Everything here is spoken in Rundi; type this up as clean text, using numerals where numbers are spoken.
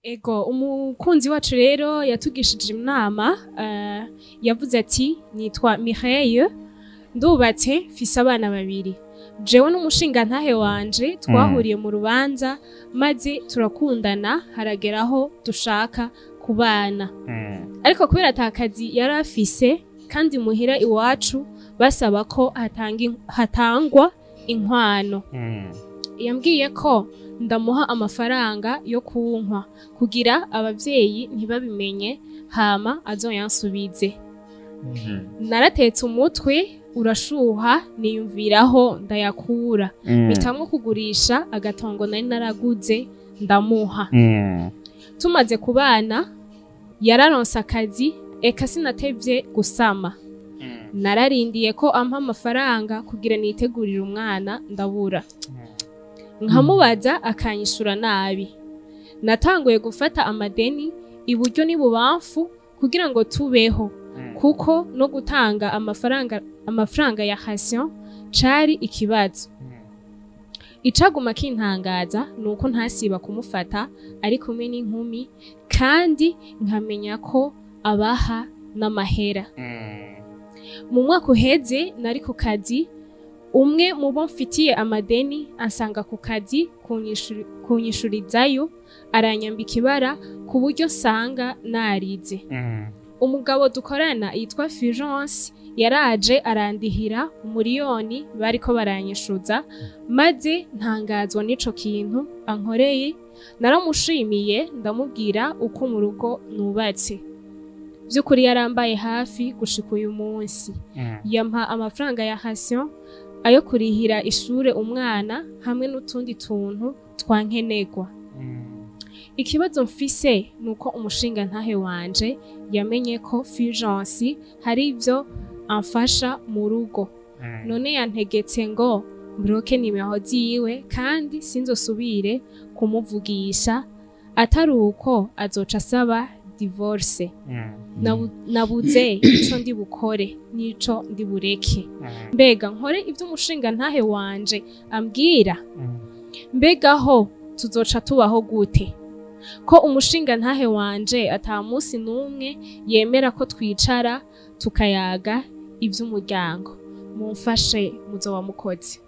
Ego umukunzi wacu rero yatugishije inama yavuze ati nitwa Mireille ndubatse mfise abana babiri jewe n'umushinga ntahe wanje twahuriye mu rubanza maze turakundana harageraho dushaka kubana ariko kubera atakazi yari afise kandi muhira iwacu basaba ko hatangwa inkwano yambwiye ko ndamuha amafaranga yo kunkwa kugira abavyeyi ntibabimenye hama azoyansubize naratetse umutwe urashuha niyumviraho ndayakura bitamwo kugurisha agatongo nari naraguze ndamuha tumaze kubana yararonse akazi eka sinatevye gusama nararindiye ko ampa amafaranga kugira nitegurire umwana ndabura nkamubaza akanyishura nabi natanguye gufata amadeni iburyo n'ibubamfu kugira ngo tubeho kuko no gutanga amafaranga ya caution cari ikibazo icaguma kintangaza nuko ntasiba kumufata ari kumwe n'inkumi kandi nkamenya ko abaha n'amahera mu mwaka uheze nari ku kazi umwe mu bo mfitiye amadeni ansanga ku kazi kunyishurizayo aranyambika ibara ku buryo nsanga narize umugabo dukorana yitwa Fulgence yaraje arandihira umuriyoni bariko baranyishuza maze ntangazwa n'ico kintu ankoreye naramushimiye ndamubwira uko mu rugo nubatse by'ukuri yarambaye hafi gushika uyu munsi yampa amafaranga ya caution ayo kurihira ishure umwana hamwe n'utundi tuntu twankenegwa ikibazo mfise nuko umushinga ntahe wanje yamenye ko Fulgence hari ivyo amfasha mu rugo none yantegetse ngo mbroke nimero ziwe kandi sinzosubire kumuvugisha atari uko azoca asaba divorce nabuze ico ndi bukore nico ndi bureke mbega nkore ivyo umushinga ntahe wanje ambwira mbegaho tuzoca tubaho gute ko umushinga ntahe wanje ata munsi n'umwe yemera ko twicara tukayaga ivy'umuryango mumfashe muzo wa mukozi